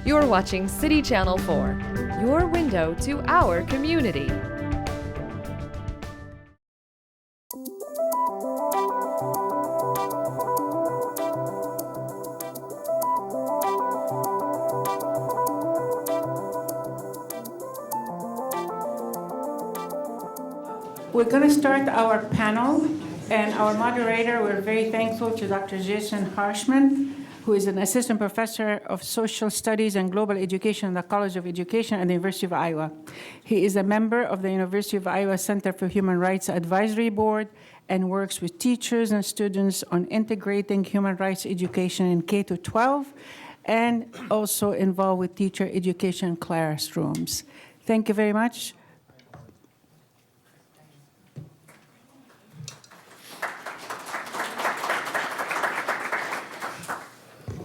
You're watching City Channel 4, your window to our community. We're going to start our panel, and our moderator, we're very thankful to Dr. Jason Harshman, who is an assistant professor of social studies and global education at the College of Education at the University of Iowa. He is a member of the University of Iowa Center for Human Rights Advisory Board and works with teachers and students on integrating human rights education in K-12 and also involved with teacher education classrooms. Thank you very much.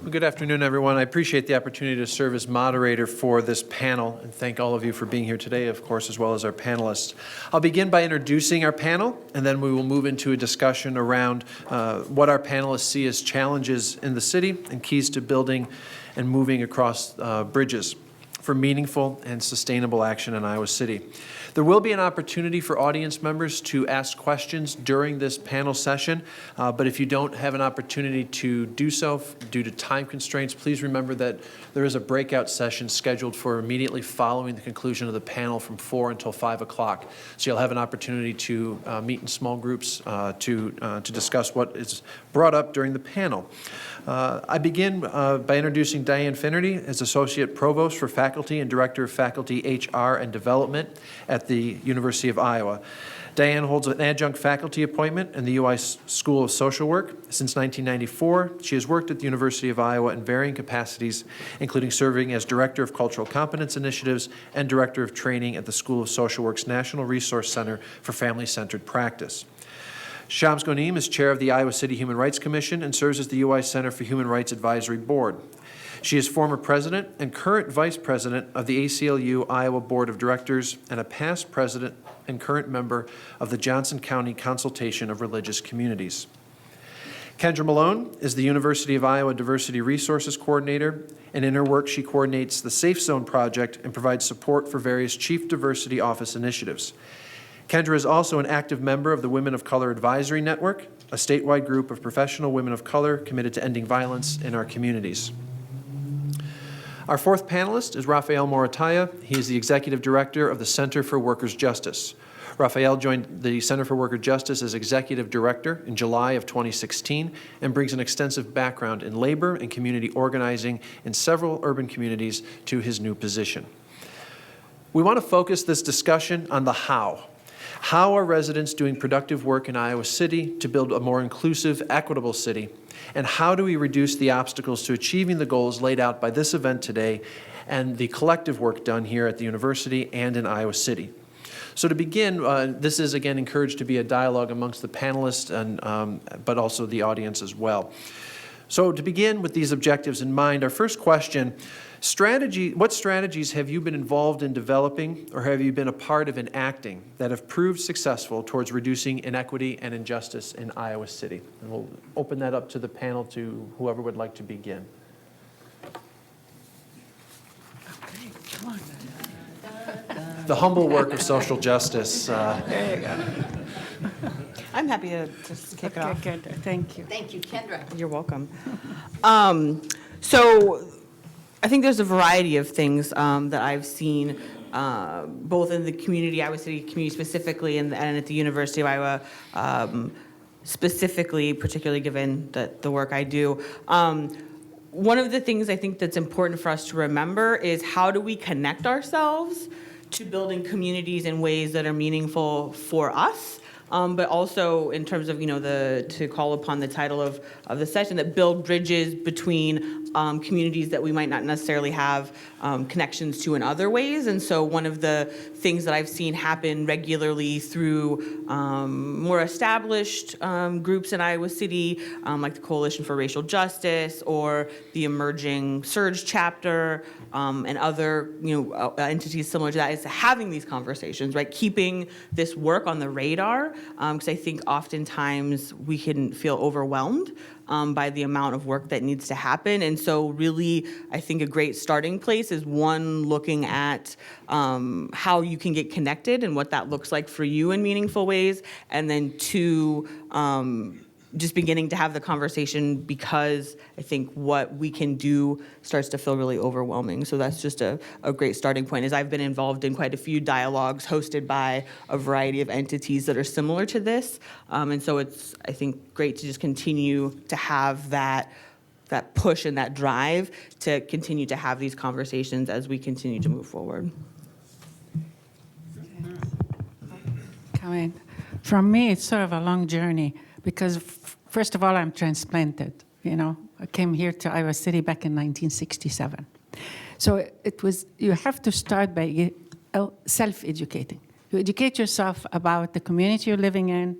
Good afternoon, everyone. I appreciate the opportunity to serve as moderator for this panel and thank all of you for being here today, of course, as well as our panelists. I'll begin by introducing our panel, and then we will move into a discussion around what our panelists see as challenges in the city and keys to building and moving across bridges for meaningful and sustainable action in Iowa City. There will be an opportunity for audience members to ask questions during this panel session, but if you don't have an opportunity to do so due to time constraints, please remember that there is a breakout session scheduled for immediately following the conclusion of the panel from 4 until 5 o'clock. So you'll have an opportunity to meet in small groups to discuss what is brought up during the panel. I begin by introducing Diane Finnerty as Associate Provost for Faculty and Director of Faculty HR and Development at the University of Iowa. Diane holds an adjunct faculty appointment in the UI School of Social Work. Since 1994, she has worked at the University of Iowa in varying capacities, including serving as Director of Cultural Competence Initiatives and Director of Training at the School of Social Work's National Resource Center for Family-Centered Practice. Shams Ghoneim is Chair of the Iowa City Human Rights Commission and serves as the UI Center for Human Rights Advisory Board. She is former president and current vice president of the ACLU Iowa Board of Directors and a past president and current member of the Johnson County Consultation of Religious Communities. Kendra Malone is the University of Iowa Diversity Resources Coordinator, and in her work she coordinates the Safe Zone Project and provides support for various Chief Diversity Office initiatives. Kendra is also an active member of the Women of Color Advisory Network, a statewide group of professional women of color committed to ending violence in our communities. Our fourth panelist is Rafael Morataya. He is the Executive Director of the Center for Workers' Justice. Rafael joined the Center for Workers' Justice as Executive Director in July of 2016 and brings an extensive background in labor and community organizing in several urban communities to his new position. We want to focus this discussion on the how. How are residents doing productive work in Iowa City to build a more inclusive, equitable city? And how do we reduce the obstacles to achieving the goals laid out by this event today and the collective work done here at the university and in Iowa City? So to begin, this is again encouraged to be a dialogue amongst the panelists and but also the audience as well. So to begin with these objectives in mind, our first question, what strategies have you been involved in developing or have you been a part of enacting that have proved successful towards reducing inequity and injustice in Iowa City? And we'll open that up to the panel to whoever would like to begin. Okay, come on. The humble work of social justice. There you go. I'm happy to just kick it off. Good. Thank you. Thank you, Kendra. You're welcome. So I think there's a variety of things that I've seen both in the community, Iowa City community specifically, and at the University of Iowa specifically, particularly given the work I do. One of the things I think that's important for us to remember is how do we connect ourselves to building communities in ways that are meaningful for us, but also in terms of, to call upon the title of the session, that build bridges between communities that we might not necessarily have connections to in other ways. And so one of the things that I've seen happen regularly through more established groups in Iowa City, like the Coalition for Racial Justice or the emerging Surge chapter, and other entities similar to that, is having these conversations, right? Keeping this work on the radar, because I think oftentimes we can feel overwhelmed by the amount of work that needs to happen. And so really, I think a great starting place is one, looking at how you can get connected and what that looks like for you in meaningful ways. And then two, just beginning to have the conversation, because I think what we can do starts to feel really overwhelming. So that's just a great starting point, as I've been involved in quite a few dialogues hosted by a variety of entities that are similar to this. And so it's, I think, great to just continue to have that push and that drive to continue to have these conversations as we continue to move forward. Comment. From me, it's sort of a long journey because, first of all, I'm transplanted. I came here to Iowa City back in 1967. So it was, you have to start by self-educating. You educate yourself about the community you're living in,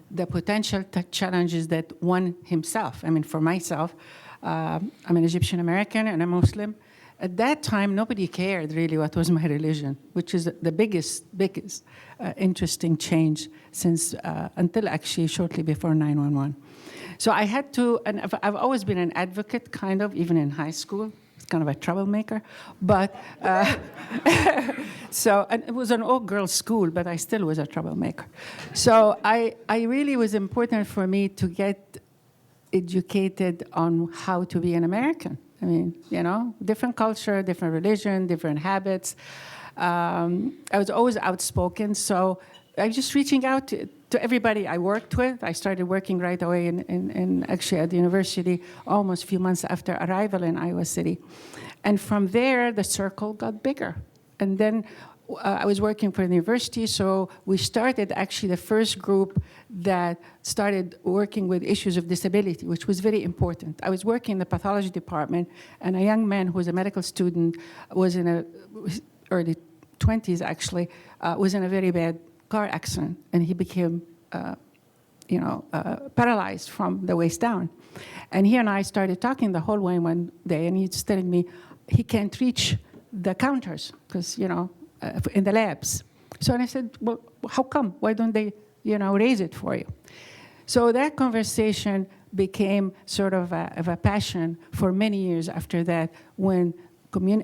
the potential challenges that one himself, for myself, I'm an Egyptian American and a Muslim. At that time, nobody cared really what was my religion, which is the biggest interesting change since until actually shortly before 9/11. So I had to, and I've always been an advocate, kind of, even in high school. It's kind of a troublemaker, but so, and it was an all-girls school, but I still was a troublemaker. So I really was important for me to get educated on how to be an American. Different culture, different religion, different habits. I was always outspoken, so I was just reaching out to everybody I worked with. I started working right away in actually at the university almost a few months after arrival in Iowa City. And from there, the circle got bigger. And then I was working for the university, so we started actually the first group that started working with issues of disability, which was very important. I was working in the pathology department, and a young man who was a medical student was in early 20s actually, was in a very bad car accident, and he became paralyzed from the waist down. And he and I started talking the whole way one day, and he's telling me he can't reach the counters because, in the labs. So I said, well, how come? Why don't they, raise it for you? So that conversation became sort of a passion for many years after that, when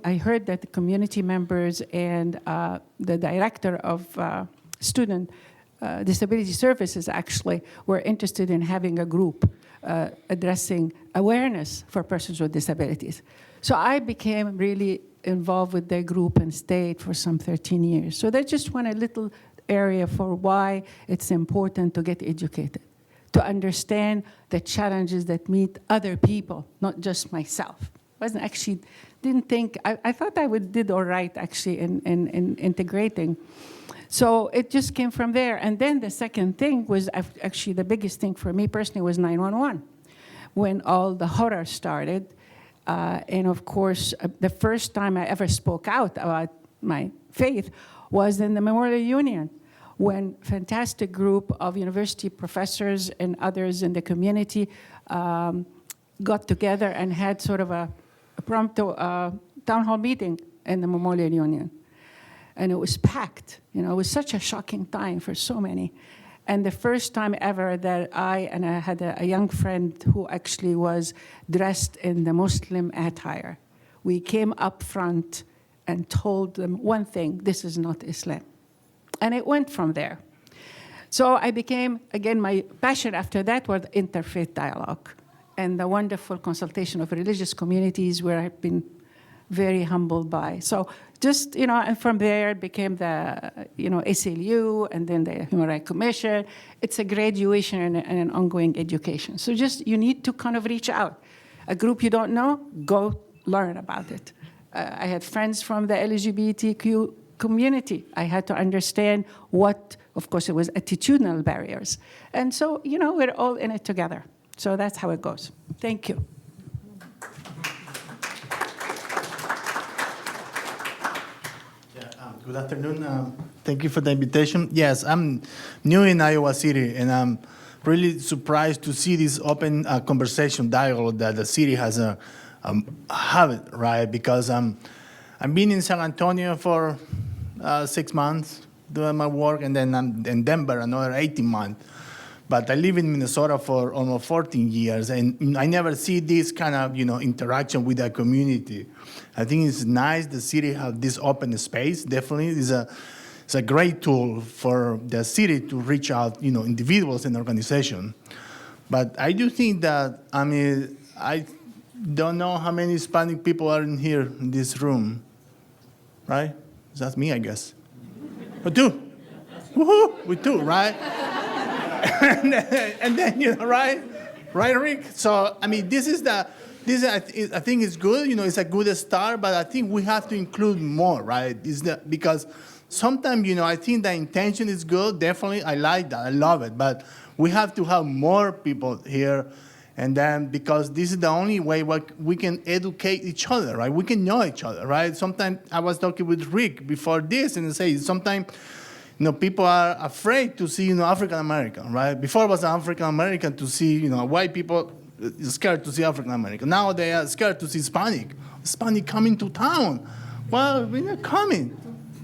I heard that the community members and the director of student disability services actually were interested in having a group addressing awareness for persons with disabilities. So I became really involved with their group and stayed for some 13 years. So that's just one little area for why it's important to get educated, to understand the challenges that meet other people, not just myself. Didn't think, I thought I did all right actually in integrating. So it just came from there. And then the second thing was actually the biggest thing for me personally was 9/11, when all the horror started. And of course, the first time I ever spoke out about my faith was in the Memorial Union, when a fantastic group of university professors and others in the community got together and had sort of a prompto town hall meeting in the Memorial Union. And it was packed. It was such a shocking time for so many. And the first time ever that I had a young friend who actually was dressed in the Muslim attire. We came up front and told them one thing: this is not Islam. And it went from there. So I became, again, my passion after that was interfaith dialogue and the wonderful consultation of religious communities, where I've been very humbled by. So just, and from there it became the, ACLU and then the Human Rights Commission. It's a graduation and an ongoing education. So just, you need to kind of reach out. A group you don't know, go learn about it. I had friends from the LGBTQ community. I had to understand what, of course, it was attitudinal barriers. And so, we're all in it together. So that's how it goes. Thank you. Good afternoon. Thank you for the invitation. Yes, I'm new in Iowa City, and I'm really surprised to see this open conversation dialogue that the city has have it, right? Because I've been in San Antonio for 6 months doing my work, and then I'm in Denver another 18 months. But I live in Minnesota for almost 14 years, and I never see this kind of interaction with the community. I think it's nice the city have this open space. Definitely, it's a great tool for the city to reach out, individuals and organizations. But I do think that, I don't know how many Hispanic people are in here in this room, right? That's me, I guess. But two. Woohoo! We two, right? and then, right, Rick? So, this I think is good. It's a good start, but I think we have to include more, right? Because sometimes, I think the intention is good. Definitely, I like that. I love it. But we have to have more people here. And then, because this is the only way we can educate each other, right? We can know each other, right? Sometimes I was talking with Rick before this, and say sometimes, people are afraid to see, African American, right? Before it was African American to see, white people scared to see African American. Now they are scared to see Hispanic. Hispanic coming to town. Well, we're not coming,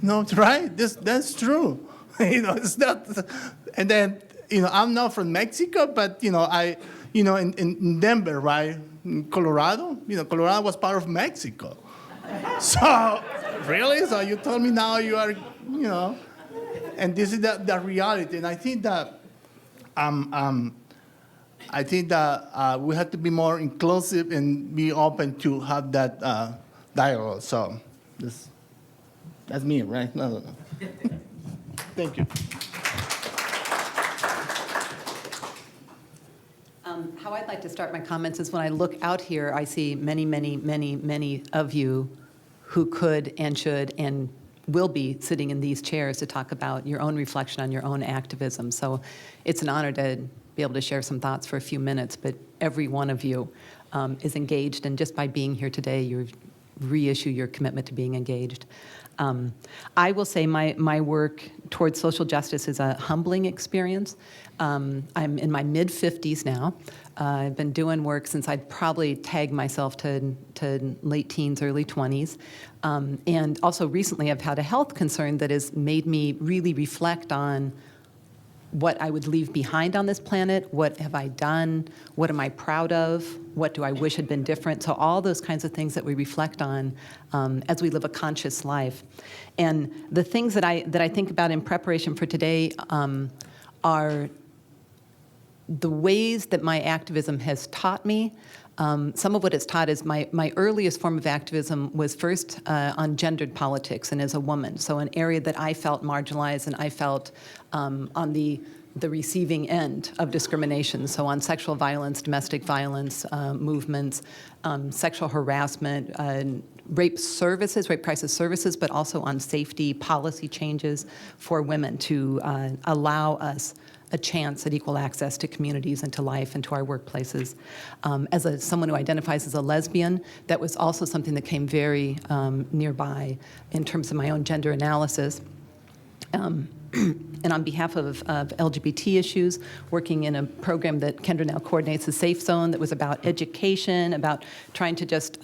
right? That's true. It's not. And then, I'm not from Mexico, but I. In Denver, right, in Colorado, Colorado was part of Mexico. So, really? So you told me now you are, and this is the reality. And I think that, we have to be more inclusive and be open to have that dialogue. So, that's me, right? No. Thank you. How I'd like to start my comments is when I look out here, I see many, many, many, many of you who could and should and will be sitting in these chairs to talk about your own reflection on your own activism. So it's an honor to be able to share some thoughts for a few minutes, but every one of you is engaged, and just by being here today, you reissue your commitment to being engaged. I will say my work towards social justice is a humbling experience. I'm in my mid-50s now. I've been doing work since I'd probably tagged myself to late teens, early 20s. And also recently I've had a health concern that has made me really reflect on what I would leave behind on this planet, what have I done, what am I proud of, what do I wish had been different. So all those kinds of things that we reflect on as we live a conscious life. And the things that I think about in preparation for today are the ways that my activism has taught me. Some of what it's taught is my earliest form of activism was first on gendered politics and as a woman. So an area that I felt marginalized and I felt on the receiving end of discrimination. So on sexual violence, domestic violence movements, sexual harassment, rape crisis services, but also on safety policy changes for women to allow us a chance at equal access to communities and to life and to our workplaces. As someone who identifies as a lesbian, that was also something that came very nearby in terms of my own gender analysis. And on behalf of LGBT issues, working in a program that Kendra now coordinates, the Safe Zone, that was about education, about trying to just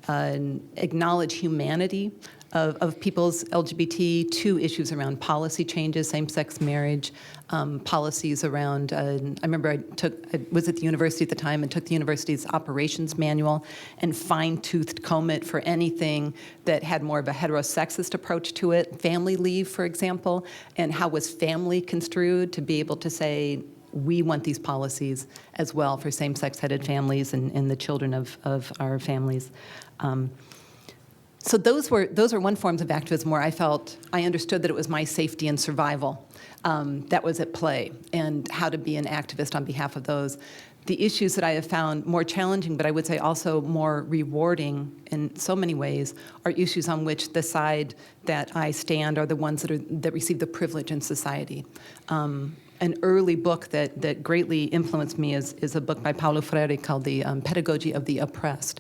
acknowledge humanity of people's LGBT, to issues around policy changes, same-sex marriage, policies around, I remember I was at the university at the time and took the university's operations manual and fine-toothed comb it for anything that had more of a heterosexist approach to it. Family leave, for example, and how was family construed to be able to say, we want these policies as well for same-sex headed families and the children of our families. So those are one forms of activism where I understood that it was my safety and survival that was at play, and how to be an activist on behalf of those. The issues that I have found more challenging, but I would say also more rewarding in so many ways, are issues on which the side that I stand are the ones that receive the privilege in society. An early book that greatly influenced me is a book by Paulo Freire called The Pedagogy of the Oppressed.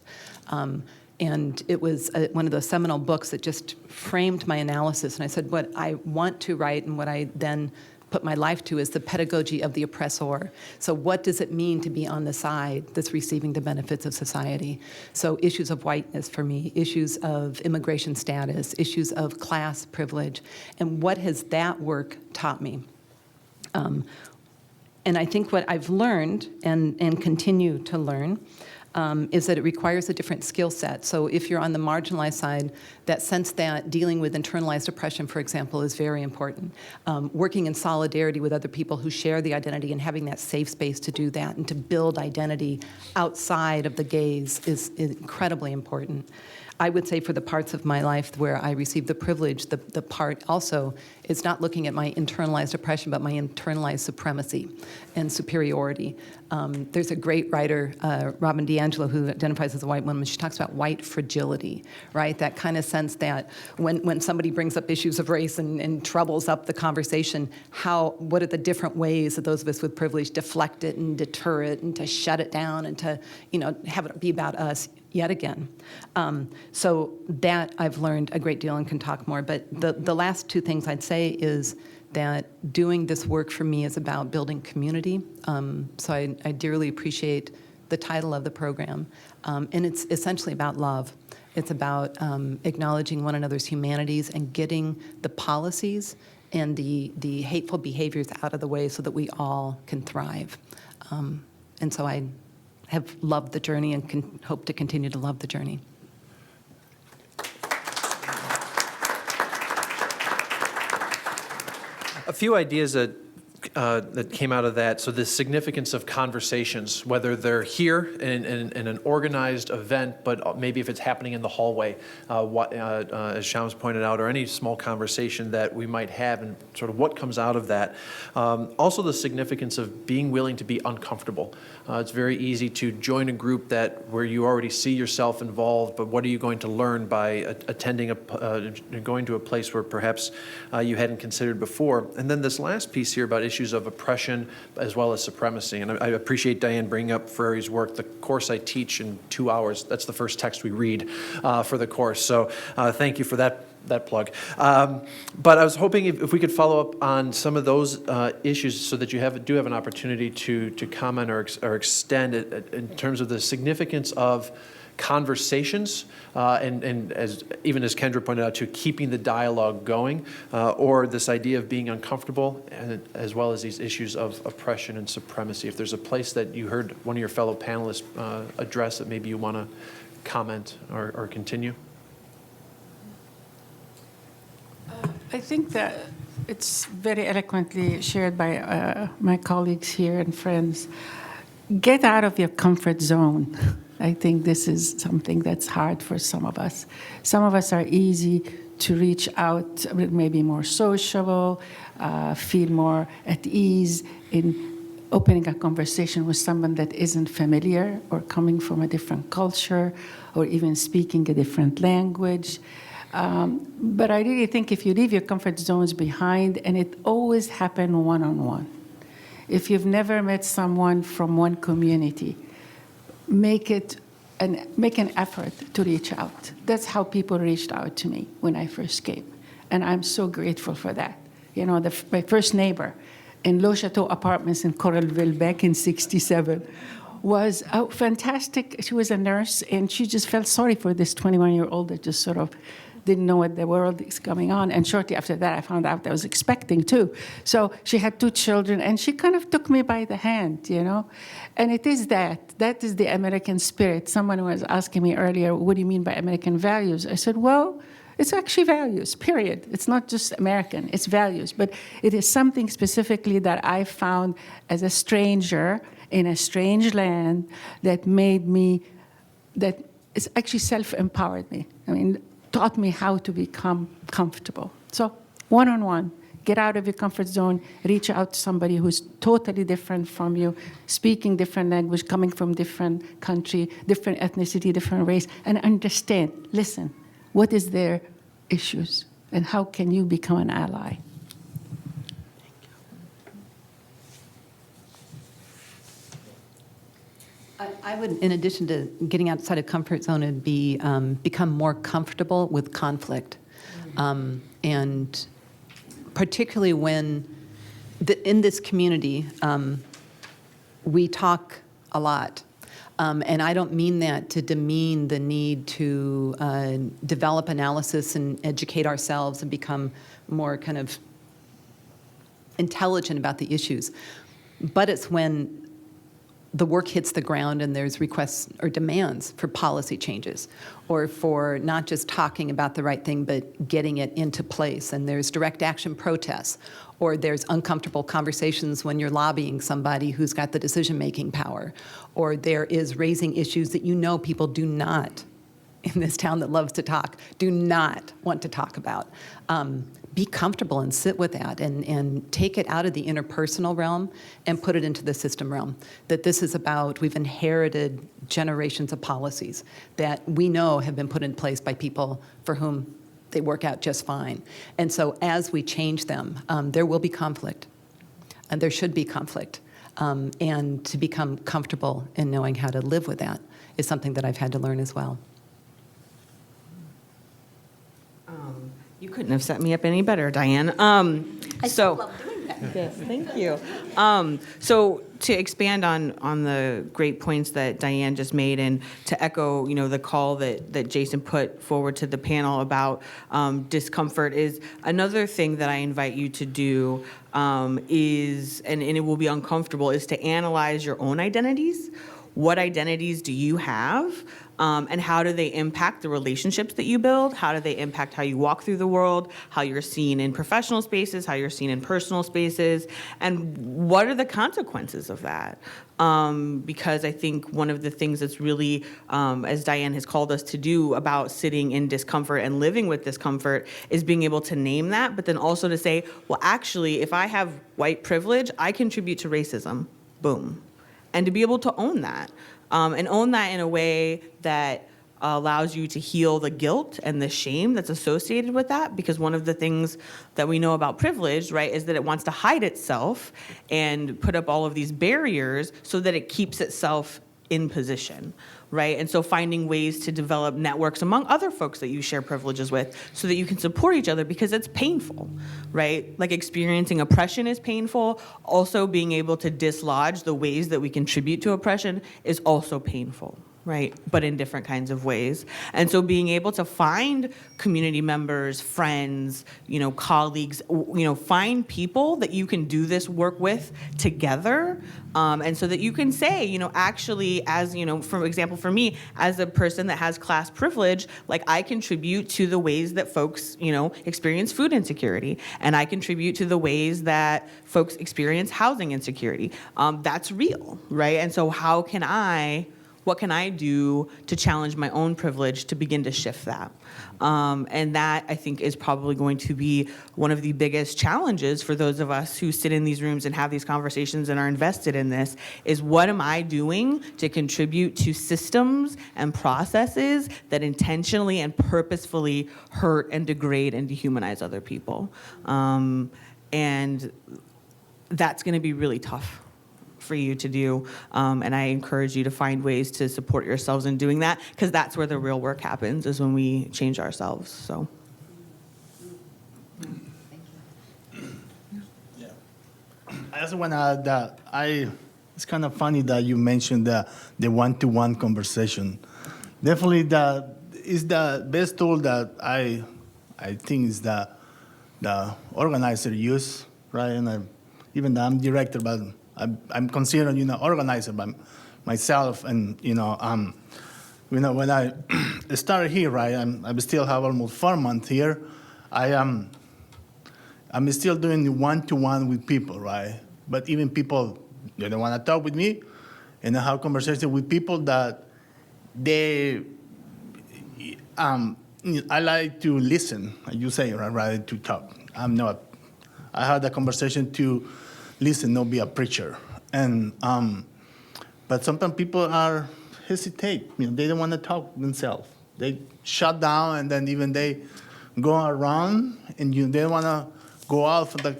And it was one of those seminal books that just framed my analysis. And I said, what I want to write and what I then put my life to is the pedagogy of the oppressor. So what does it mean to be on the side that's receiving the benefits of society? So issues of whiteness for me, issues of immigration status, issues of class privilege. And what has that work taught me? And I think what I've learned and continue to learn is that it requires a different skill set. So if you're on the marginalized side, that sense that dealing with internalized oppression, for example, is very important. Working in solidarity with other people who share the identity and having that safe space to do that and to build identity outside of the gaze is incredibly important. I would say for the parts of my life where I received the privilege, the part also is not looking at my internalized oppression, but my internalized supremacy and superiority. There's a great writer, Robin DiAngelo, who identifies as a white woman. She talks about white fragility, right? That kind of sense that when somebody brings up issues of race and troubles up the conversation, what are the different ways that those of us with privilege deflect it and deter it and to shut it down and to, have it be about us yet again. So that I've learned a great deal and can talk more. But the last two things I'd say is that doing this work for me is about building community. So I dearly appreciate the title of the program. And it's essentially about love. It's about acknowledging one another's humanities and getting the policies and the hateful behaviors out of the way so that we all can thrive. And so I have loved the journey and can hope to continue to love the journey. A few ideas that came out of that. So the significance of conversations, whether they're here in an organized event, but maybe if it's happening in the hallway, as Shams pointed out, or any small conversation that we might have and sort of what comes out of that. Also the significance of being willing to be uncomfortable. It's very easy to join a group where you already see yourself involved, but what are you going to learn by attending going to a place where perhaps you hadn't considered before? And then this last piece here about issues of oppression as well as supremacy. And I appreciate Diane bringing up Ferreri's work. The course I teach in 2 hours, that's the first text we read for the course. So thank you for that plug. But I was hoping if we could follow up on some of those issues so that you do have an opportunity to comment or extend it in terms of the significance of conversations and as Kendra pointed out, to keeping the dialogue going, or this idea of being uncomfortable, and as well as these issues of oppression and supremacy. If there's a place that you heard one of your fellow panelists address that maybe you want to comment or continue. I think that it's very eloquently shared by my colleagues here and friends. Get out of your comfort zone. I think this is something that's hard for some of us. Some of us are easy to reach out, maybe more sociable, feel more at ease in opening a conversation with someone that isn't familiar or coming from a different culture or even speaking a different language. But I really think if you leave your comfort zones behind, and it always happens one-on-one. If you've never met someone from one community, make an effort to reach out. That's how people reached out to me when I first came. And I'm so grateful for that. My first neighbor in Le Chateau Apartments in Coralville back in '67 was fantastic. She was a nurse, and she just felt sorry for this 21-year-old that just sort of didn't know what the world is going on. And shortly after that, I found out I was expecting too. So she had 2 children, and she kind of took me by the hand, And it is that is the American spirit. Someone was asking me earlier, what do you mean by American values? I said, well, it's actually values, period. It's not just American, it's values. But it is something specifically that I found as a stranger in a strange land that it's actually self-empowered me. Taught me how to become comfortable. So one-on-one, get out of your comfort zone, reach out to somebody who's totally different from you, speaking different language, coming from different country, different ethnicity, different race, and understand, listen, what is their issues, and how can you become an ally? I would, in addition to getting outside of comfort zone, would be become more comfortable with conflict. And particularly when in this community, we talk a lot. And I don't mean that to demean the need to develop analysis and educate ourselves and become more kind of intelligent about the issues. But it's when the work hits the ground and there's requests or demands for policy changes, or for not just talking about the right thing, but getting it into place. And there's direct action protests, or there's uncomfortable conversations when you're lobbying somebody who's got the decision-making power, or there is raising issues that you know people do not, in this town that loves to talk, do not want to talk about. Be comfortable and sit with that and take it out of the interpersonal realm and put it into the system realm. That this is about, we've inherited generations of policies that we know have been put in place by people for whom they work out just fine. And so as we change them, there will be conflict, and there should be conflict. And to become comfortable in knowing how to live with that is something that I've had to learn as well. You couldn't have set me up any better, Diane. I still love doing that. Yes, thank you. So to expand on the great points that Diane just made, and to echo, the call that Jason put forward to the panel about discomfort, is another thing that I invite you to do is, and it will be uncomfortable, is to analyze your own identities. What identities do you have? And how do they impact the relationships that you build? How do they impact how you walk through the world, how you're seen in professional spaces, how you're seen in personal spaces, and what are the consequences of that? Because I think one of the things that's really, as Diane has called us to do about sitting in discomfort and living with discomfort, is being able to name that, but then also to say, well, actually, if I have white privilege, I contribute to racism. Boom. And to be able to own that. And own that in a way that allows you to heal the guilt and the shame that's associated with that. Because one of the things that we know about privilege, right, is that it wants to hide itself and put up all of these barriers so that it keeps itself in position, right? And so finding ways to develop networks among other folks that you share privileges with so that you can support each other, because it's painful, right? Like experiencing oppression is painful. Also being able to dislodge the ways that we contribute to oppression is also painful, right? But in different kinds of ways. And so being able to find community members, friends, colleagues, find people that you can do this work with together. And so that you can say, actually, as, for example, for me, as a person that has class privilege, like I contribute to the ways that folks, experience food insecurity. And I contribute to the ways that folks experience housing insecurity. That's real, right? And so what can I do to challenge my own privilege to begin to shift that? And that, I think, is probably going to be one of the biggest challenges for those of us who sit in these rooms and have these conversations and are invested in this, is what am I doing to contribute to systems and processes that intentionally and purposefully hurt and degrade and dehumanize other people? And that's going to be really tough for you to do, and I encourage you to find ways to support yourselves in doing that, because that's where the real work happens, is when we change ourselves. So. Yeah. I also want to add that it's kind of funny that you mentioned the one-to-one conversation. Definitely that is the best tool that I think is the organizer use, right? And even though I'm director, but I'm considered, organizer by myself, and when I started here, right, I still have almost 4 months here. I'm still doing the one-to-one with people, right? But even people, they don't want to talk with me, and I have conversations with people that I like to listen. You say, right, rather to talk. I had a conversation to listen, not be a preacher. And but sometimes people are hesitate. They don't want to talk themselves. They shut down, and then even they go around, and they don't want to go out of the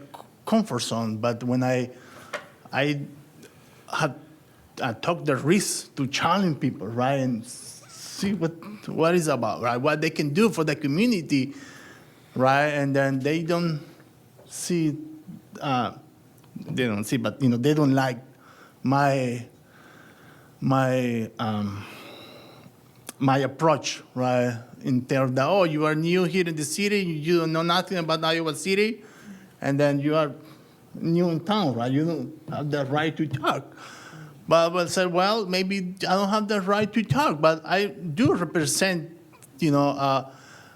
comfort zone. But when I took the risk to challenge people, right, and see what it's about, right, what they can do for the community, right, and then they don't see. They don't see, but they don't like my approach, right? In terms of, you are new here in the city, you don't know nothing about Iowa City, and then you are new in town, right? You don't have the right to talk. But I said, well, maybe I don't have the right to talk, but I do represent,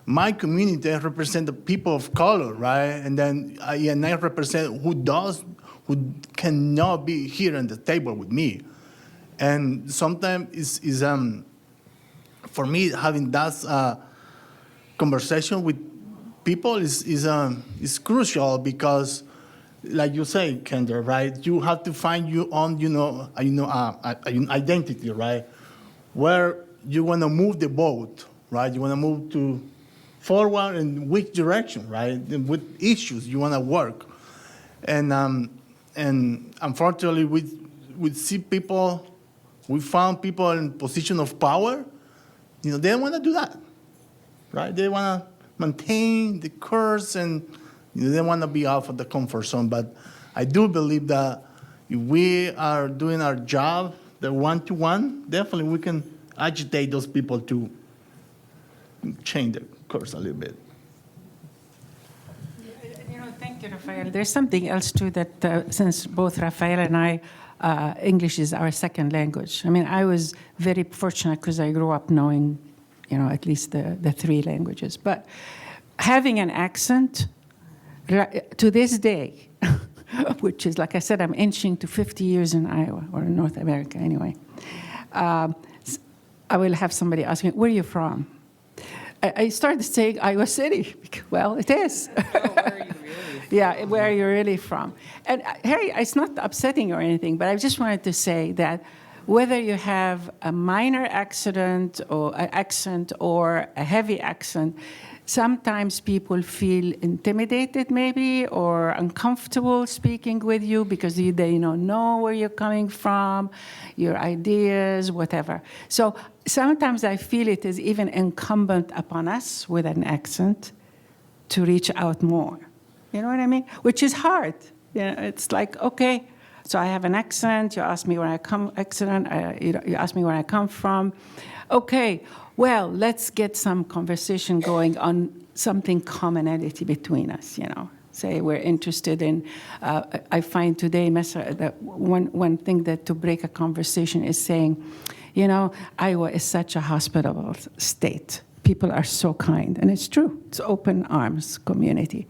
my community. I represent the people of color, right? And then I represent who cannot be here at the table with me. And sometimes for me, having that conversation with people is crucial because, like you say, Kendra, right? You have to find your own, identity, right? Where you want to move the boat, right? You want to move to forward in which direction, right? And with issues you want to work, and unfortunately, we see people. We found people in position of power. They don't want to do that, right? They want to maintain the course and they don't want to be out of the comfort zone. But I do believe that if we are doing our job, the one-to-one, definitely we can agitate those people to change the course a little bit. Thank you, Rafael. There's something else too that since both Rafael and I, English is our second language. I mean, I was very fortunate because I grew up knowing, at least the three languages. But having an accent, to this day, which is, like I said, I'm inching to 50 years in Iowa, or in North America anyway, I will have somebody ask me, where are you from? I started saying Iowa City. Well, it is. Oh, where are you really? Yeah, where are you really from? And Harry, it's not upsetting or anything, but I just wanted to say that whether you have a minor accent or a heavy accent, sometimes people feel intimidated maybe or uncomfortable speaking with you because they don't know where you're coming from, your ideas, whatever. So sometimes I feel it is even incumbent upon us with an accent to reach out more. You know what I mean? Which is hard. It's like, okay, so I have an accent. You ask me where I come. You ask me where I come from. Okay, well, let's get some conversation going on something commonality between us. Say we're interested in. I find today, that one thing that to break a conversation is saying, Iowa is such a hospitable state. People are so kind, and it's true. It's open arms community.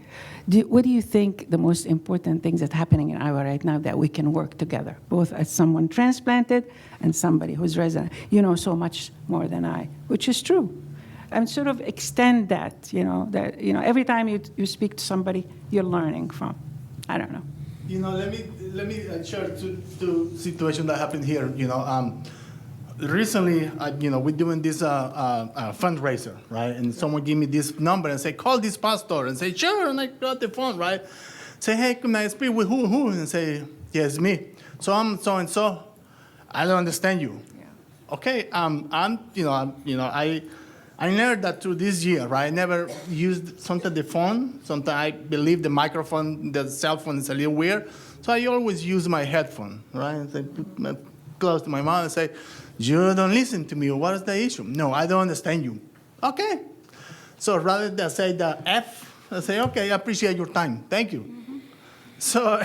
What do you think the most important things that's happening in Iowa right now that we can work together, both as someone transplanted and somebody who's resident? You know so much more than I, which is true. And sort of extend that, every time you speak to somebody, you're learning from. I don't know. Let me share two situations that happened here. Recently, we're doing this fundraiser, right? And someone gave me this number and say, call this pastor, and say, sure, and I got the phone, right? Say, hey, can I speak with who? And say, yes, me. So I'm so and so. I don't understand you. Yeah. Okay, I learned that through this year, right? I never used sometimes the phone. Sometimes I believe the microphone, the cell phone is a little weird. So I always use my headphone, right? And say, put my close to my mouth and say, you don't listen to me. What is the issue? No, I don't understand you. Okay. So rather than say the F, I say, okay, I appreciate your time. Thank you. Mm-hmm. So,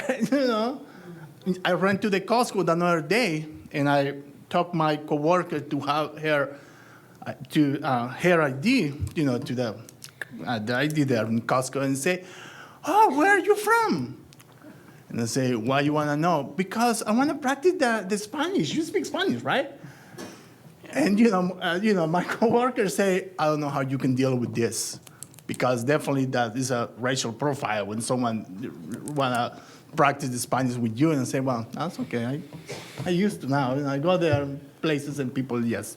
I ran to the Costco another day, and I took my coworker to have her ID, to the ID there in Costco, and say, oh, where are you from? And I say, why you want to know? Because I want to practice the Spanish. You speak Spanish, right? And, my coworkers say, I don't know how you can deal with this, because definitely that is a racial profile when someone want to practice the Spanish with you and say, well, that's okay. I used to now. I go there places and people, yes.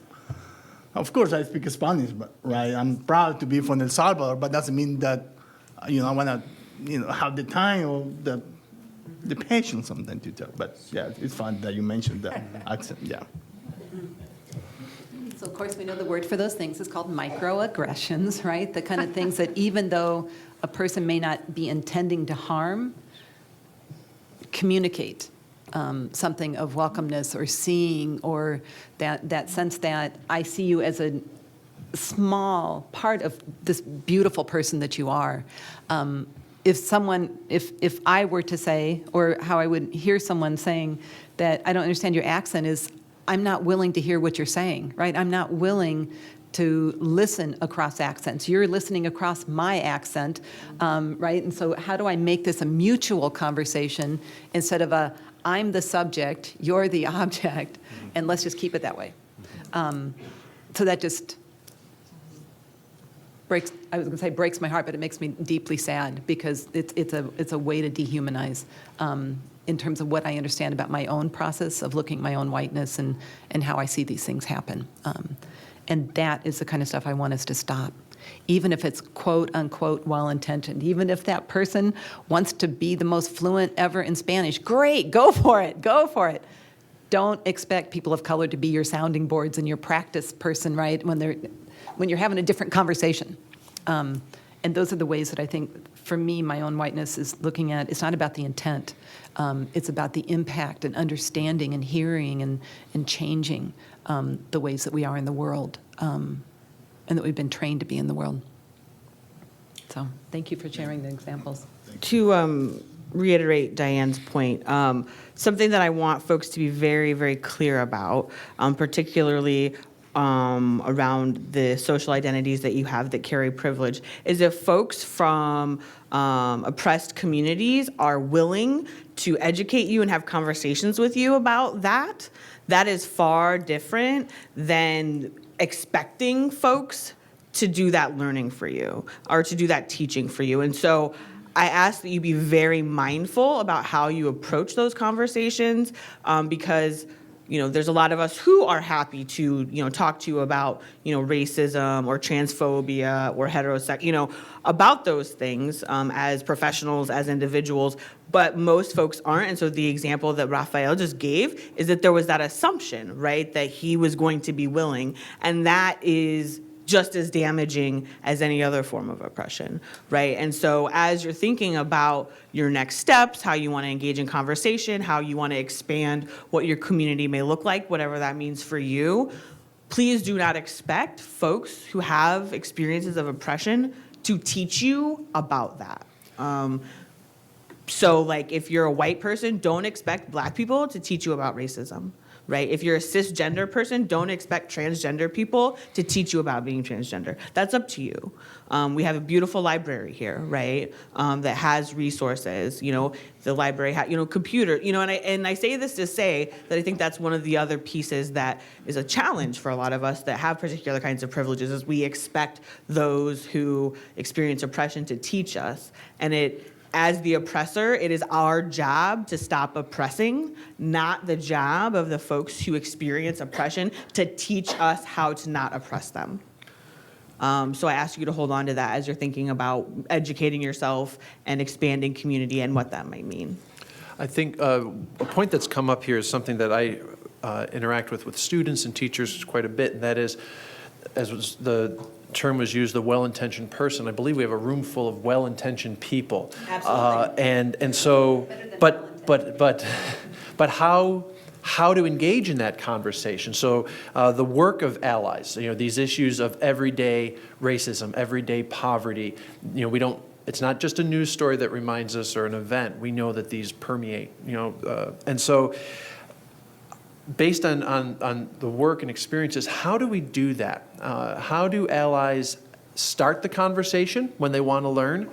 Of course, I speak Spanish, right? I'm proud to be from El Salvador, but doesn't mean that, I want to, have the time or the patience sometimes to talk. But, yeah, it's fun that you mentioned the accent, yeah. So, of course, we know the word for those things is called microaggressions, right? The kind of things that even though a person may not be intending to harm, communicate something of welcomeness or seeing, or that sense that I see you as a small part of this beautiful person that you are. if I were to say, or how I would hear someone saying that I don't understand your accent is, I'm not willing to hear what you're saying, right? I'm not willing to listen across accents. You're listening across my accent, right? And so how do I make this a mutual conversation instead of a, I'm the subject, you're the object, and let's just keep it that way. So that just breaks, I was going to say breaks my heart, but it makes me deeply sad because it's a way to dehumanize in terms of what I understand about my own process of looking at my own whiteness and how I see these things happen. And that is the kind of stuff I want us to stop. Even if it's quote unquote well-intentioned, even if that person wants to be the most fluent ever in Spanish, great, go for it, go for it. Don't expect people of color to be your sounding boards and your practice person, right, when you're having a different conversation. And those are the ways that I think, for me, my own whiteness is looking at, it's not about the intent, it's about the impact and understanding and hearing and changing the ways that we are in the world and that we've been trained to be in the world. So thank you for sharing the examples. To reiterate Diane's point, something that I want folks to be very, very clear about, particularly around the social identities that you have that carry privilege, is if folks from oppressed communities are willing to educate you and have conversations with you about that, that is far different than expecting folks to do that learning for you or to do that teaching for you. And so I ask that you be very mindful about how you approach those conversations because there's a lot of us who are happy to, talk to you about, racism or transphobia or heterosexuality, about those things as professionals, as individuals, but most folks aren't. And so the example that Rafael just gave is that there was that assumption, right, that he was going to be willing, and that is just as damaging as any other form of oppression, right? And so as you're thinking about your next steps, how you want to engage in conversation, how you want to expand what your community may look like, whatever that means for you, please do not expect folks who have experiences of oppression to teach you about that. So like if you're a white person, don't expect Black people to teach you about racism. Right? If you're a cisgender person, don't expect transgender people to teach you about being transgender. That's up to you. We have a beautiful library here, right? That has resources. The library has, computer. And I say this to say that I think that's one of the other pieces that is a challenge for a lot of us that have particular kinds of privileges, is we expect those who experience oppression to teach us, and as the oppressor, it is our job to stop oppressing, not the job of the folks who experience oppression to teach us how to not oppress them. So I ask you to hold on to that as you're thinking about educating yourself and expanding community and what that might mean. I think a point that's come up here is something that I interact with students and teachers quite a bit, and that is, as was the term was used, the well-intentioned person. I believe we have a room full of well-intentioned people. Absolutely. And so, but how to engage in that conversation? So the work of allies, these issues of everyday racism, everyday poverty, it's not just a news story that reminds us or an event. We know that these permeate, and so based on the work and experiences, how do we do that? How do allies start the conversation when they want to learn?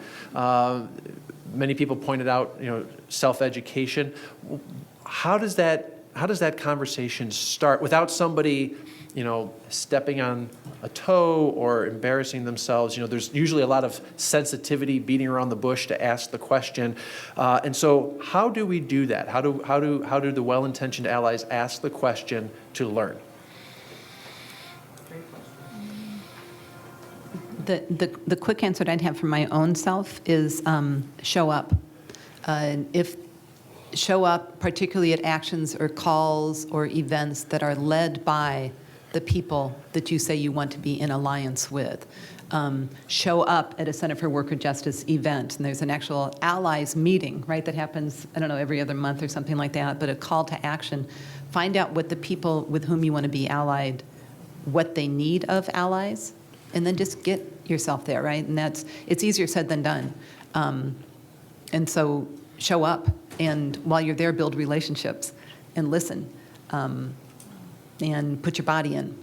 Many people pointed out, self-education. How does that conversation start without somebody, stepping on a toe or embarrassing themselves? There's usually a lot of sensitivity, beating around the bush to ask the question. And so how do we do that? How do the well-intentioned allies ask the question to learn? The quick answer that I'd have for my own self is show up. Show up, particularly at actions or calls or events that are led by the people that you say you want to be in alliance with. Show up at a Center for Worker Justice event, and there's an actual allies meeting, right, that happens, every other month or something like that, but a call to action. Find out what the people with whom you want to be allied, what they need of allies, and then just get yourself there, right? And it's easier said than done. And so show up, and while you're there, build relationships and listen, and put your body in.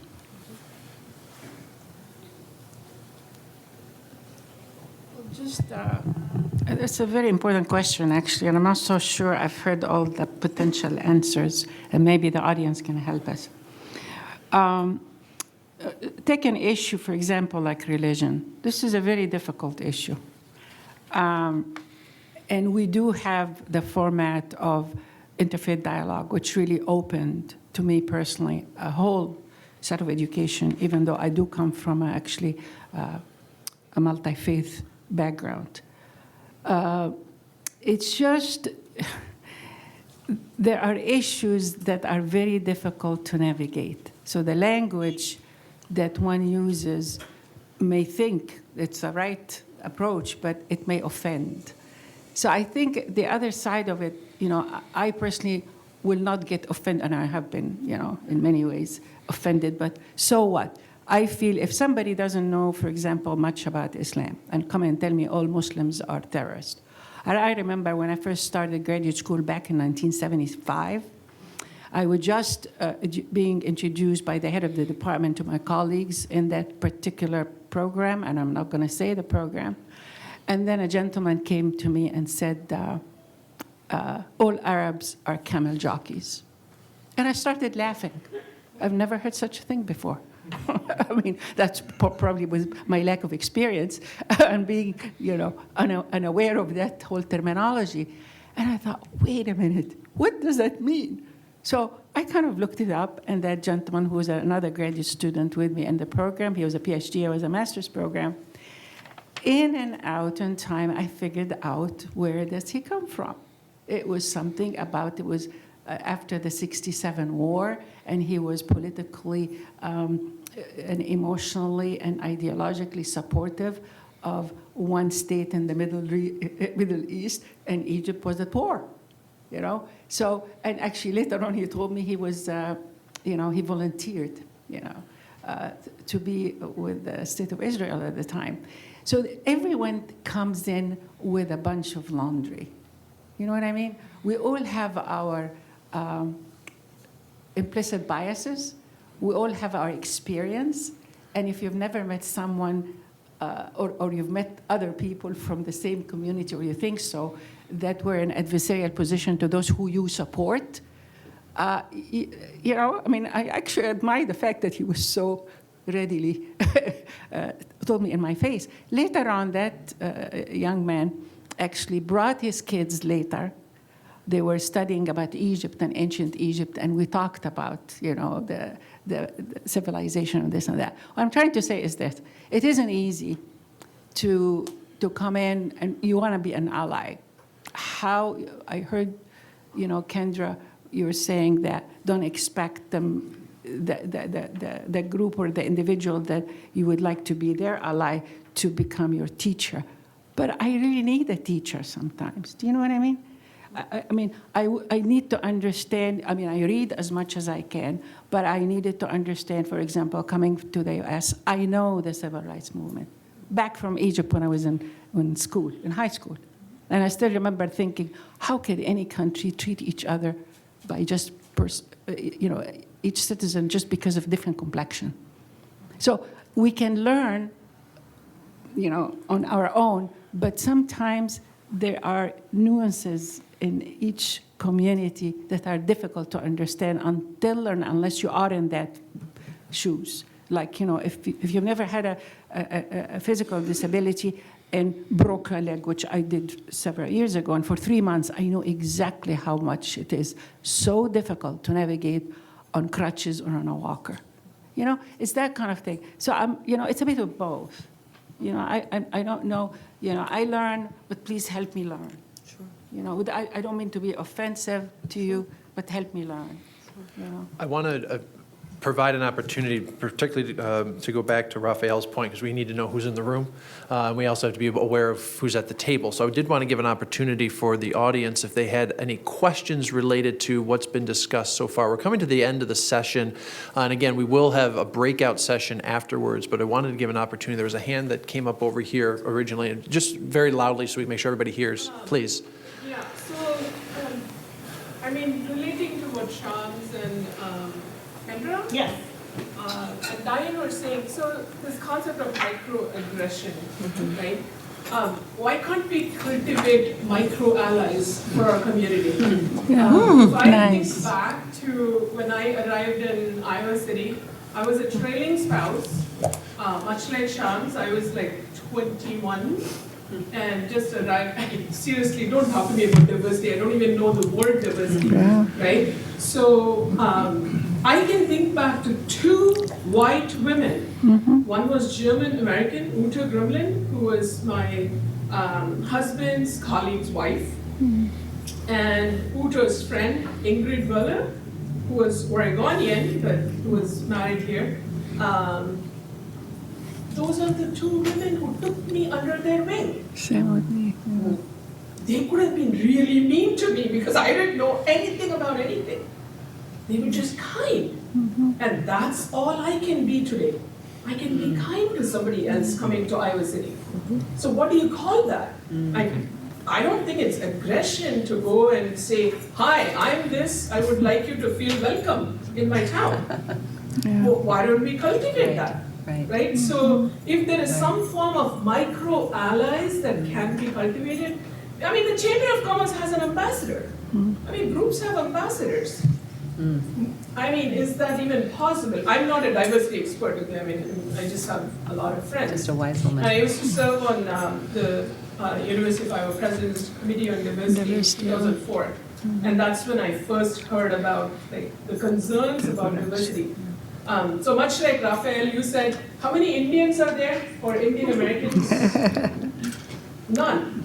It's a very important question, actually, and I'm not so sure I've heard all the potential answers, and maybe the audience can help us. Take an issue, for example, like religion. This is a very difficult issue. And we do have the format of interfaith dialogue, which really opened, to me personally, a whole set of education, even though I do come from a multi-faith background. It's just, there are issues that are very difficult to navigate. So the language that one uses may think it's the right approach, but it may offend. So I think the other side of it, I personally will not get offended, and I have been, in many ways offended, but so what? I feel if somebody doesn't know, for example, much about Islam and come and tell me all Muslims are terrorists. And I remember when I first started graduate school back in 1975, I was just being introduced by the head of the department to my colleagues in that particular program, and I'm not going to say the program. And then a gentleman came to me and said, all Arabs are camel jockeys. And I started laughing. I've never heard such a thing before. I mean, that's probably with my lack of experience and being, unaware of that whole terminology. And I thought, wait a minute, what does that mean? So I kind of looked it up, and that gentleman, who was another graduate student with me in the program, he was a PhD, I was a master's program. In and out in time, I figured out where does he come from. It was something about, it was after the '67 war, and he was politically and emotionally and ideologically supportive of one state in the Middle East, and Egypt was at war, So, and actually later on he told me he was, he volunteered, to be with the State of Israel at the time. So everyone comes in with a bunch of laundry. You know what I mean? We all have our implicit biases. We all have our experience. And if you've never met someone or you've met other people from the same community, or you think so, that we're in adversarial position to those who you support, I actually admire the fact that he was so readily told me in my face. Later on, that young man actually brought his kids later. They were studying about Egypt and ancient Egypt, and we talked about, the civilization and this and that. What I'm trying to say is that it isn't easy to come in and you want to be an ally. How I heard, Kendra, you were saying that don't expect them, the group or the individual that you would like to be their ally to become your teacher. But I really need a teacher sometimes. Do you know what I mean? I need to understand. I read as much as I can, but I needed to understand, for example, coming to the US, I know the civil rights movement. Back from Egypt when I was in school, in high school. And I still remember thinking, how could any country treat each other by just, each citizen just because of different complexion? So we can learn, on our own, but sometimes there are nuances in each community that are difficult to understand unless you are in that shoes. Like, if you've never had a physical disability and broke a leg, which I did several years ago, and for 3 months, I know exactly how much it is so difficult to navigate on crutches or on a walker. It's that kind of thing. So it's a bit of both. I don't know, I learn, but please help me learn. Sure. I don't mean to be offensive to you, but help me learn. I want to provide an opportunity, particularly to go back to Rafael's point, because we need to know who's in the room. We also have to be aware of who's at the table. So I did want to give an opportunity for the audience if they had any questions related to what's been discussed so far. We're coming to the end of the session. And again, we will have a breakout session afterwards, but I wanted to give an opportunity. There was a hand that came up over here originally, and just very loudly so we can make sure everybody hears. Please. Yeah, so, I mean, relating to what Shams and Kendra? Yes. And Diane were saying, so this concept of microaggression, right? Why can't we cultivate micro-allies for our community? If I think back to when I arrived in Iowa City, I was a trailing spouse, much like Shams. I was like 21 and just arrived. Seriously, don't talk to me about diversity. I don't even know the word diversity, right? So I can think back to two white women. One was German-American, Ute Grumlin, who was my husband's colleague's wife, and Ute's friend, Ingrid Wöller, who was Oregonian, but who was married here. Those are the two women who took me under their wing. Same with me. They could have been really mean to me because I didn't know anything about anything. They were just kind. And that's all I can be today. I can be kind to somebody else coming to Iowa City. So what do you call that? I don't think it's aggression to go and say, hi, I'm this, I would like you to feel welcome in my town. Well, why don't we cultivate that? Right? So if there is some form of micro allies that can be cultivated, I mean, the Chamber of Commerce has an ambassador. I mean, groups have ambassadors. I mean, is that even possible? I'm not a diversity expert. I mean, I just have a lot of friends. Just a wise woman. I used to serve on the University of Iowa President's Committee on Diversity in 2004. And that's when I first heard about like the concerns about diversity. So much like Rafael, you said, how many Indians are there or Indian Americans? None.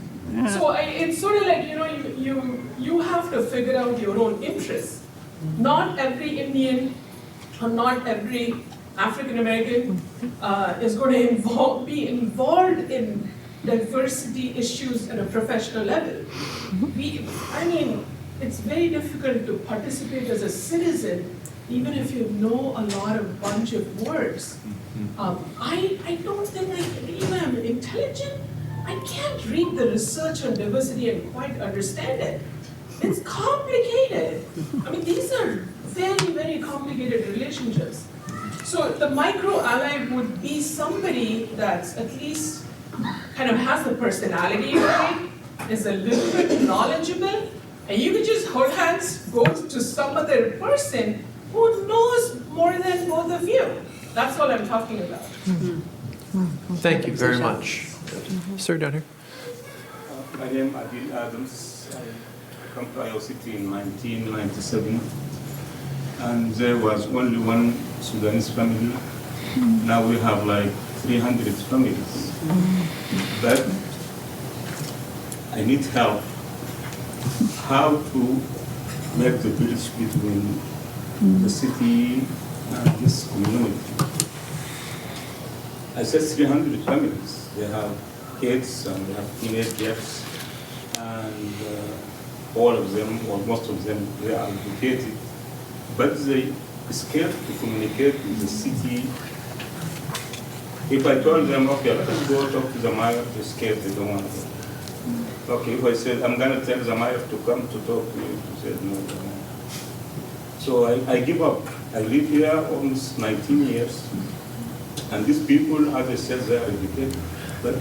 So it's sort of like, you have to figure out your own interests. Not every Indian or not every African American is going to be involved in diversity issues at a professional level. I mean, it's very difficult to participate as a citizen even if you know a bunch of words. I don't think even I'm intelligent. I can't read the research on diversity and quite understand it. It's complicated. I mean, these are very, very complicated relationships. So the micro-ally would be somebody that's at least kind of has the personality right, is a little bit knowledgeable, and you could just hold hands, go to some other person who knows more than both of you. That's what I'm talking about. Thank you very much. Sir, down here. My name is Adil Adams. I come to Iowa City in 1997, and there was only one Sudanese family. Now we have like 300 families. But I need help. How to make the bridge between the city and this community. I said 300 families. They have kids and they have teenagers, and all of them, or most of them, they are educated, but they scared to communicate with the city. If I told them, okay, let us go talk to the mayor, they're scared, they don't want to go. Okay, if I said, I'm going to tell the mayor to come to talk to you, he said, no, no. So I give up. I live here almost 19 years, and these people, as I said, they are educated, but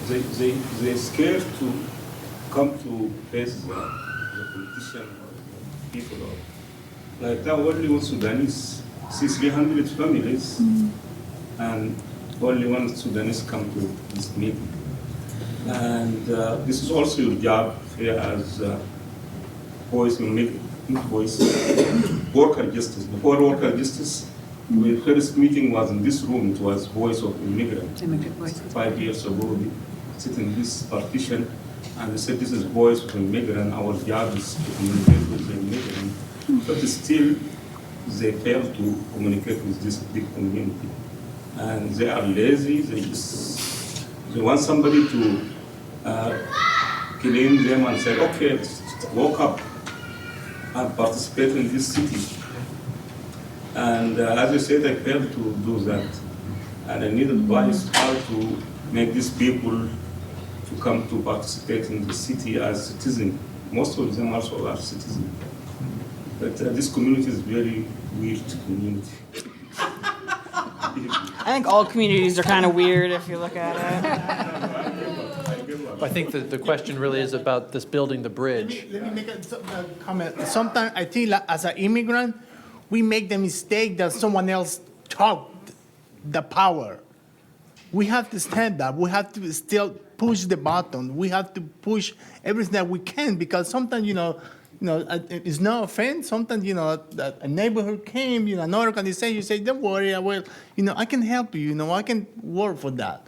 they're scared to come to face the politician or the people. Like now, only one Sudanese, 300 families, and only one Sudanese come to this meeting. And this is also your job here as voice, worker justice. Before worker justice, the first meeting was in this room. It was Voice of Immigrant. 5 years ago, we sit in this partition, and they said, this is Voice of Immigrant. Our job is to communicate with the immigrant. But still, they fail to communicate with this big community. And they are lazy, they want somebody to clean them and say, okay, woke up and participate in this city. And as I said, I failed to do that. And I need advice how to make these people to come to participate in the city as citizens. Most of them also are citizens. But this community is very weird community. I think all communities are kind of weird if you look at it. I think the question really is about this building the bridge. Let me make a comment. Sometimes I think like, as an immigrant, we make the mistake that someone else took the power. We have to stand up. We have to still push the button. We have to push everything that we can because sometimes, it's no offense. Sometimes, that a neighborhood came, another organization, you say, don't worry, I can help you, I can work for that.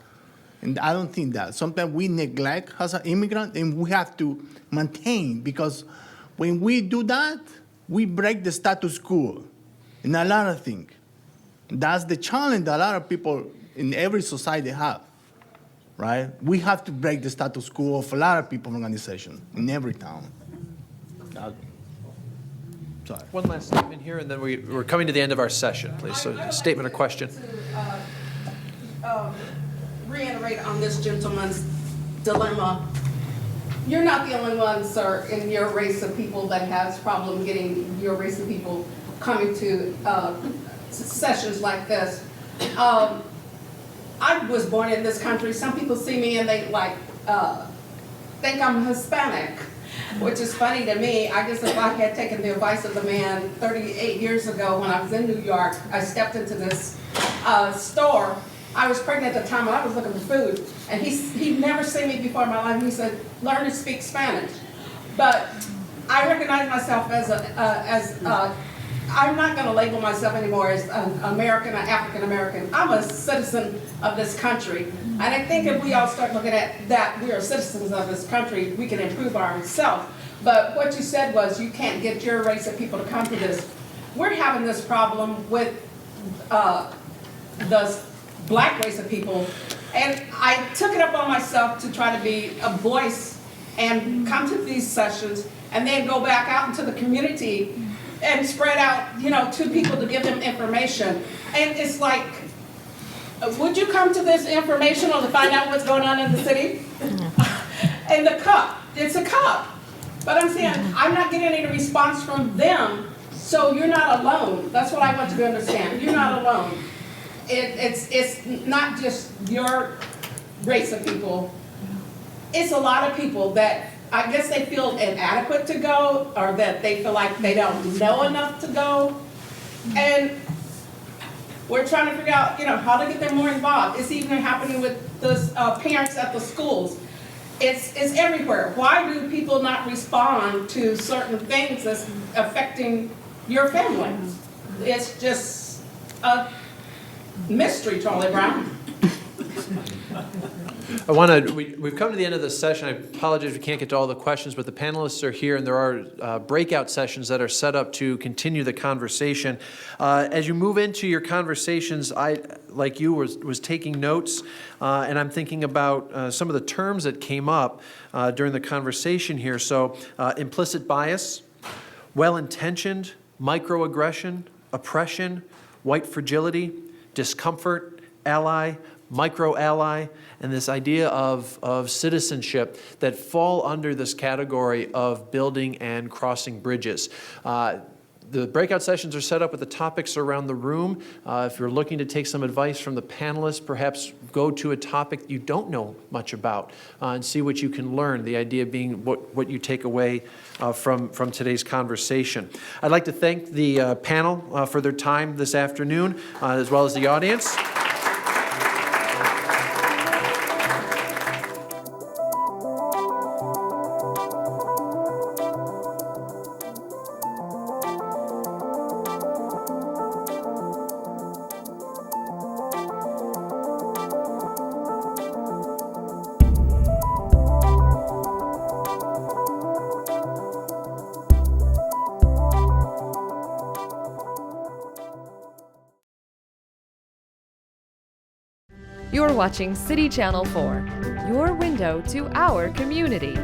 And I don't think that. Sometimes we neglect as an immigrant and we have to maintain because when we do that, we break the status quo in a lot of things. That's the challenge that a lot of people in every society have, right? We have to break the status quo of a lot of people organizations in every town. Sorry. One last statement here, and then we're coming to the end of our session, please. So a statement or question. To reiterate on this gentleman's dilemma, you're not the only one, sir, in your race of people that has problem getting your race of people coming to sessions like this. I was born in this country. Some people see me and they think I'm Hispanic, which is funny to me. I guess if I had taken the advice of the man 38 years ago when I was in New York, I stepped into this store. I was pregnant at the time and I was looking for food. And he'd never seen me before in my life. He said, learn to speak Spanish. But I recognize myself as I'm not going to label myself anymore as an American or African American. I'm a citizen of this country. And I think if we all start looking at that, we are citizens of this country, we can improve ourselves. But what you said was you can't get your race of people to come to this. We're having this problem with the black race of people. And I took it up on myself to try to be a voice and come to these sessions and then go back out into the community and spread out, to people to give them information. And it's like, would you come to this informational to find out what's going on in the city? And the cup, it's a cup. But I'm saying, I'm not getting any response from them, so you're not alone. That's what I want you to understand. You're not alone. It's not just your race of people. It's a lot of people that I guess they feel inadequate to go, or that they feel like they don't know enough to go. And we're trying to figure out, how to get them more involved. It's even happening with the parents at the schools. It's everywhere. Why do people not respond to certain things that's affecting your family? It's just a mystery, Charlie Brown. We've come to the end of this session. I apologize if we can't get to all the questions, but the panelists are here and there are breakout sessions that are set up to continue the conversation. As you move into your conversations, I, like you, was taking notes, and I'm thinking about some of the terms that came up during the conversation here. So implicit bias, well-intentioned, microaggression, oppression, white fragility, discomfort, ally, micro-ally, and this idea of citizenship that fall under this category of building and crossing bridges. The breakout sessions are set up with the topics around the room. If you're looking to take some advice from the panelists, perhaps go to a topic you don't know much about and see what you can learn, the idea being what you take away from today's conversation. I'd like to thank the panel for their time this afternoon, as well as the audience. You're watching City Channel 4, your window to our community.